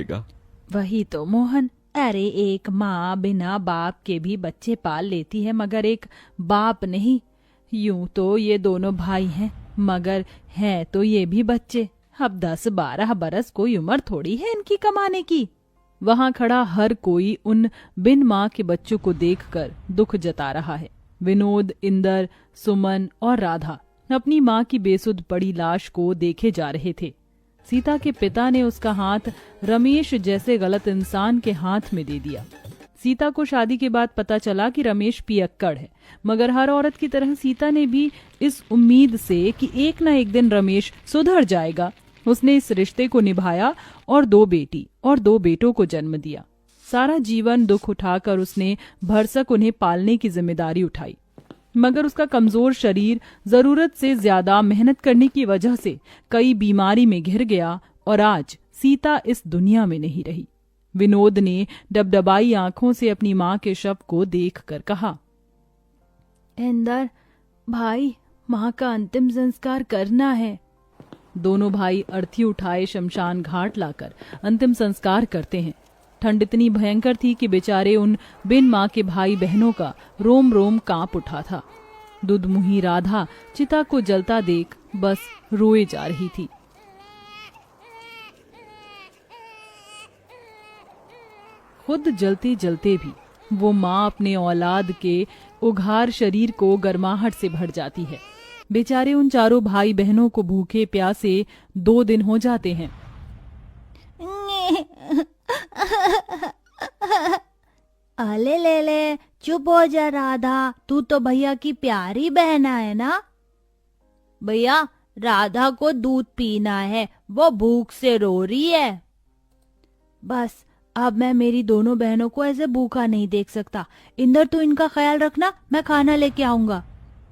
पड़ेगा। वही तो मोहन, अरे एक माँ बिना बाप के भी बच्चे पाल लेती है, मगर एक बाप नहीं। यूं तो ये दोनों भाई हैं, मगर हैं तो ये भी बच्चे। अब 10-12 बरस कोई उम्र थोड़ी है इनकी कमाने की। वहां खड़ा हर कोई उन बिन माँ के बच्चों को देखकर दुख जता रहा है। विनोद, इंदर, सुमन और राधा अपनी माँ की बेसुध पड़ी लाश को देखे जा रहे थे। सीता के पिता ने उसका हाथ रमेश जैसे गलत इंसान के हाथ में दे दिया। सीता को शादी के बाद पता चला कि रमेश पियक्कड़ है, मगर हर औरत की तरह सीता ने भी इस उम्मीद से कि एक न एक दिन रमेश सुधर जाएगा, उसने इस रिश्ते को निभाया और 2 बेटी और 2 बेटों को जन्म दिया। सारा जीवन दुख उठाकर उसने भरसक उन्हें पालने की जिम्मेदारी उठाई, मगर उसका कमजोर शरीर जरूरत से ज्यादा मेहनत करने की वजह से कई बीमारी में घिर गया और आज सीता इस दुनिया में नहीं रही। विनोद ने डबडबाई आंखों से अपनी माँ के शव को देखकर कहा, इंदर भाई, माँ का अंतिम संस्कार करना है। दोनों भाई अर्थी उठाए शमशान घाट लाकर अंतिम संस्कार करते हैं। ठंड इतनी भयंकर थी कि बेचारे उन बिन माँ के भाई बहनों का रोम रोम कांप उठा था। दुधमुही राधा चिता को जलता देख बस रोए जा रही थी। खुद जलते जलते भी वो माँ अपने औलाद के उघार शरीर को गर्माहट से भर जाती है। बेचारे उन चारों भाई बहनों को भूखे प्यासे 2 दिन हो जाते हैं। अले ले ले, चुप हो जा राधा, तू तो भैया की प्यारी बहना है ना। भैया, राधा को दूध पीना है, वो भूख से रो रही है। बस अब मैं मेरी दोनों बहनों को ऐसे भूखा नहीं देख सकता। इंदर, तू इनका ख्याल रखना, मैं खाना लेके आऊंगा।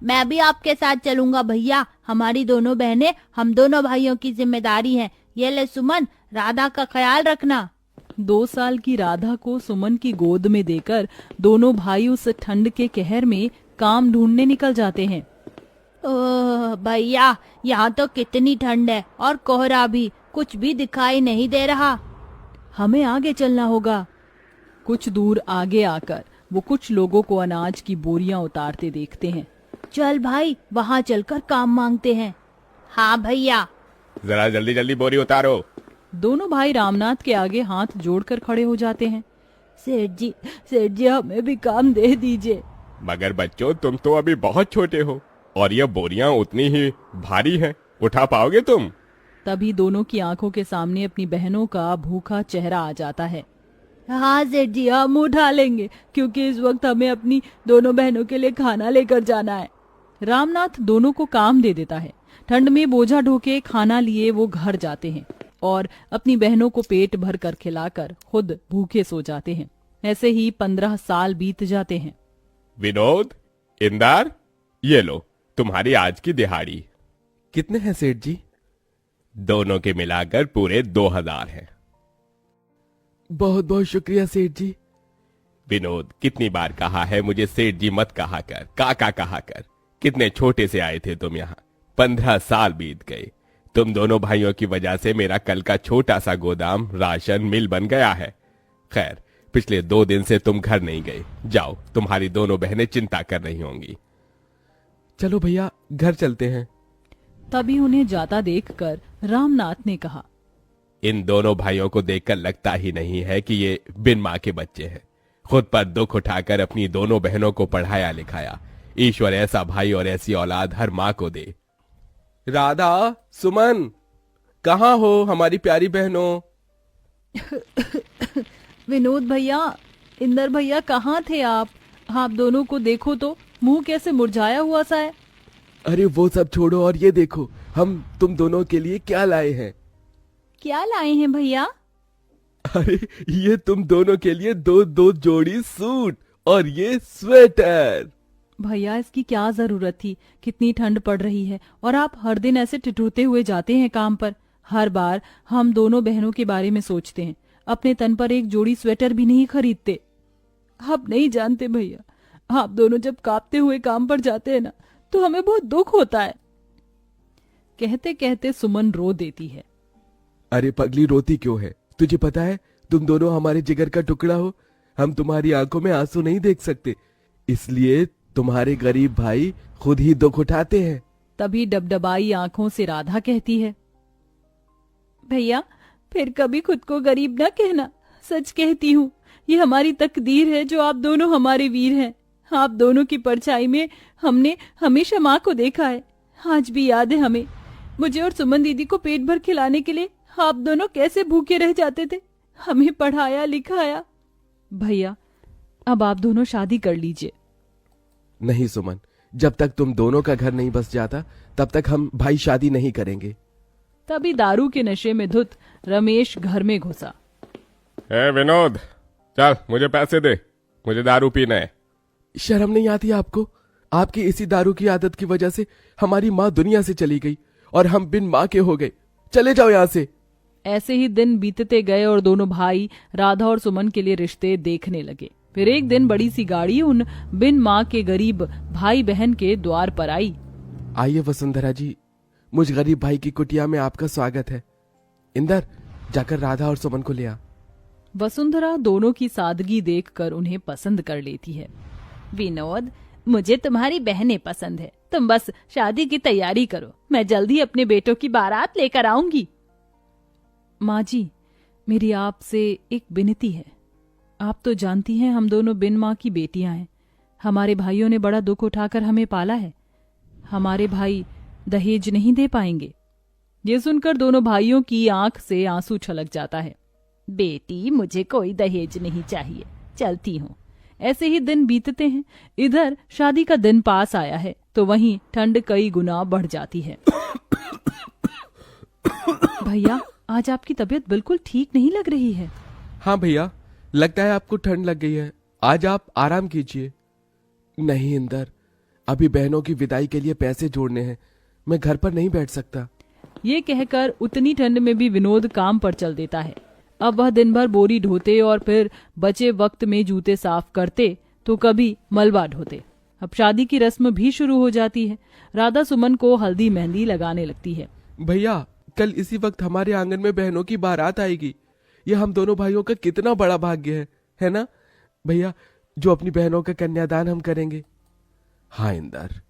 मैं भी आपके साथ चलूंगा भैया, हमारी दोनों बहनें हम दोनों भाइयों की जिम्मेदारी है। ये ले सुमन, राधा का ख्याल रखना। 2 साल की राधा को सुमन की गोद में देकर दोनों भाई उस ठंड के कहर में काम ढूंढने निकल जाते हैं। ओह भैया, यहाँ तो कितनी ठंड है और कोहरा भी, कुछ भी दिखाई नहीं दे रहा। हमें आगे चलना होगा। कुछ दूर आगे आकर वो कुछ लोगों को अनाज की बोरियां उतारते देखते हैं। चल भाई, वहाँ चलकर काम मांगते हैं। हाँ भैया। जरा जल्दी जल्दी बोरी उतारो। दोनों भाई रामनाथ के आगे हाथ जोड़कर खड़े हो जाते हैं। सेठ जी हमें भी काम दे दीजिए। मगर बच्चों, तुम तो अभी बहुत छोटे हो और ये बोरियां उतनी ही भारी हैं, उठा पाओगे तुम? तभी दोनों की आंखों के सामने अपनी बहनों का भूखा चेहरा आ जाता है। हाँ सेठ जी, हम उठा लेंगे, क्योंकि इस वक्त हमें अपनी दोनों बहनों के लिए खाना लेकर जाना है। रामनाथ दोनों को काम दे देता है। ठंड में बोझा ढोके खाना लिए वो घर जाते हैं और अपनी बहनों को पेट भर कर खिलाकर खुद भूखे सो जाते हैं। ऐसे ही 15 साल बीत जाते हैं। विनोद, इंदर, ये लो तुम्हारी आज की दिहाड़ी। कितने हैं सेठ जी? दोनों के मिलाकर पूरे 2000 हैं। बहुत बहुत शुक्रिया सेठ जी। विनोद, कितनी बार कहा है मुझे सेठ जी मत कहा कर, काका कहा कर। कितने छोटे से आए थे तुम यहाँ, 15 साल बीत गए। तुम दोनों भाइयों की वजह से मेरा कल का छोटा सा गोदाम राशन मिल बन गया है। खैर, पिछले 2 दिन से तुम घर नहीं गए। जाओ, तुम्हारी दोनों बहनें चिंता कर रही होंगी। चलो भैया, घर चलते हैं। तभी उन्हें जाता देखकर रामनाथ ने कहा, इन दोनों भाइयों को देखकर लगता ही नहीं है कि ये बिन माँ के बच्चे हैं। खुद पर दुख उठाकर अपनी दोनों बहनों को पढ़ाया लिखाया। ईश्वर ऐसा भाई और ऐसी औलाद हर माँ को दे। राधा, सुमन, कहाँ हो हमारी प्यारी बहनों? विनोद भैया, इंदर भैया, कहाँ थे आप? आप दोनों को देखो तो, मुंह कैसे मुरझाया हुआ सा है। अरे वो सब छोड़ो और ये देखो, हम तुम दोनों के लिए क्या लाए हैं। क्या लाए हैं भैया? अरे ये तुम दोनों के लिए 2 जोड़ी सूट और ये स्वेटर। भैया, इसकी क्या जरूरत थी? कितनी ठंड पड़ रही है और आप हर दिन ऐसे ठिठुरते हुए जाते हैं काम पर। हर बार हम दोनों बहनों के बारे में सोचते हैं, अपने तन पर एक जोड़ी स्वेटर भी नहीं खरीदते। आप नहीं जानते भैया, आप दोनों जब कांपते हुए काम पर जाते हैं ना, तो हमें बहुत दुख होता है। कहते कहते सुमन रो देती है। अरे पगली, रोती क्यों है? तुझे पता है तुम दोनों हमारे जिगर का टुकड़ा हो। हम तुम्हारी आंखों में आंसू नहीं देख सकते, इसलिए तुम्हारे गरीब भाई खुद ही दुख उठाते हैं। तभी डबडबाई आंखों से राधा कहती है, भैया फिर कभी खुद को गरीब ना कहना, सच कहती हूँ ये हमारी तकदीर है जो आप दोनों हमारे वीर हैं। आप दोनों की परछाई में हमने हमेशा माँ को देखा है। आज भी याद है हमें, मुझे और सुमन दीदी को पेट भर खिलाने के लिए आप दोनों कैसे भूखे रह जाते थे, हमें पढ़ाया लिखाया। भैया अब आप दोनों शादी कर लीजिए। नहीं सुमन, जब तक तुम दोनों का घर नहीं बस जाता तब तक हम भाई शादी नहीं करेंगे। तभी दारू के नशे में धुत रमेश घर में घुसा। ए विनोद, चल मुझे पैसे दे, मुझे दारू पीना है। शर्म नहीं आती आपको? आपकी इसी दारू की आदत की वजह से हमारी माँ दुनिया से चली गई और हम बिन माँ के हो गए। चले जाओ यहाँ से। ऐसे ही दिन बीतते गए और दोनों भाई राधा और सुमन के लिए रिश्ते देखने लगे। फिर एक दिन बड़ी सी गाड़ी उन बिन माँ के गरीब भाई बहन के द्वार पर आई। आइए वसुंधरा जी, मुझ गरीब भाई की कुटिया में आपका स्वागत है। इंदर, जाकर राधा और सुमन को ले आ। वसुंधरा दोनों की सादगी देखकर उन्हें पसंद कर लेती है। विनोद, मुझे तुम्हारी बहनें पसंद है, तुम बस शादी की तैयारी करो, मैं जल्दी अपने बेटों की बारात लेकर आऊंगी। माँ जी, मेरी आपसे एक विनती है। आप तो जानती हैं हम दोनों बिन माँ की बेटियां हैं। हमारे भाइयों ने बड़ा दुख उठाकर हमें पाला है। हमारे भाई दहेज नहीं दे पाएंगे। ये सुनकर दोनों भाइयों की आंख से आंसू छलक जाता है। बेटी, मुझे कोई दहेज नहीं चाहिए, चलती हूँ। ऐसे ही दिन बीतते हैं। इधर शादी का दिन पास आया है तो वहीं ठंड कई गुना बढ़ जाती है। भैया, आज आपकी तबीयत बिल्कुल ठीक नहीं लग रही है। हाँ भैया, लगता है आपको ठंड लग गई है, आज आप आराम कीजिए। नहीं इंदर, अभी बहनों की विदाई के लिए पैसे जोड़ने हैं, मैं घर पर नहीं बैठ सकता। ये कहकर उतनी ठंड में भी विनोद काम पर चल देता है। अब वह दिन भर बोरी ढोते और फिर बचे वक्त में जूते साफ करते तो कभी मलबा ढोते। अब शादी की रस्म भी शुरू हो जाती है। राधा सुमन को हल्दी मेहंदी लगाने लगती है। भैया, कल इसी वक्त हमारे आंगन में बहनों की बारात आएगी। ये हम दोनों भाइयों का कितना बड़ा भाग्य है ना भैया, जो अपनी बहनों का कन्यादान हम करेंगे। हाँ इंदर।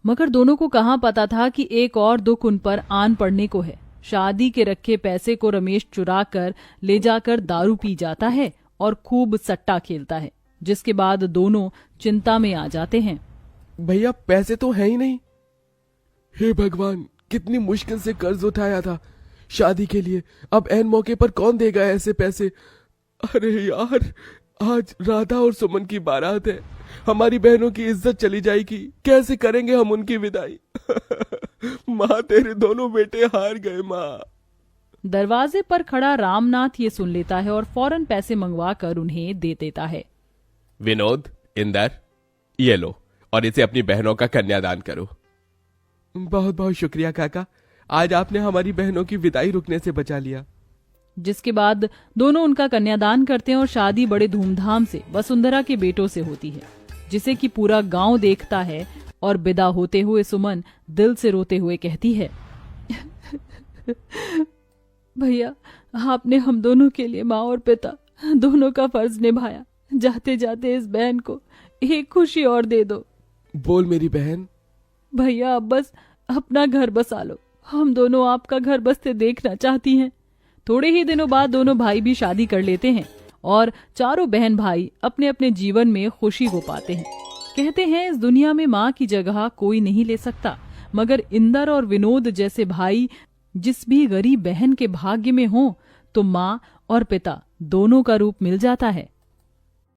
मगर दोनों को कहाँ पता था कि एक और दुख उन पर आन पड़ने को है। शादी के रखे पैसे को रमेश चुरा कर ले जाकर दारू पी जाता है और खूब सट्टा खेलता है, जिसके बाद दोनों चिंता में आ जाते हैं। भैया, पैसे तो है ही नहीं। हे भगवान, कितनी मुश्किल से कर्ज उठाया था शादी के लिए, अब ऐन मौके पर कौन देगा ऐसे पैसे। अरे यार, आज राधा और सुमन की बारात है, हमारी बहनों की इज्जत चली जाएगी, कैसे करेंगे हम उनकी विदाई। माँ, तेरे दोनों बेटे हार गए माँ। दरवाजे पर खड़ा रामनाथ ये सुन लेता है और फौरन पैसे मंगवा कर उन्हें दे देता है। विनोद, इंदर, ये लो और इसे अपनी बहनों का कन्यादान करो। बहुत बहुत शुक्रिया काका, आज आपने हमारी बहनों की विदाई रुकने से बचा लिया। जिसके बाद दोनों उनका कन्यादान करते हैं और शादी बड़े धूमधाम से वसुंधरा के बेटों से होती है, जिसे कि पूरा गांव देखता है। और विदा होते हुए सुमन दिल से रोते हुए कहती है, भैया, आपने हम दोनों के लिए माँ और पिता दोनों का फर्ज निभाया। जाते जाते इस बहन को एक खुशी और दे दो। बोल मेरी बहन। भैया, अब बस अपना घर बसा लो, हम दोनों आपका घर बसते देखना चाहती हैं। थोड़े ही दिनों बाद दोनों भाई भी शादी कर लेते हैं और चारों बहन भाई अपने अपने जीवन में खुशी हो पाते हैं। कहते हैं इस दुनिया में माँ की जगह कोई नहीं ले सकता, मगर इंदर और विनोद जैसे भाई जिस भी गरीब बहन के भाग्य में हो तो माँ और पिता दोनों का रूप मिल जाता है।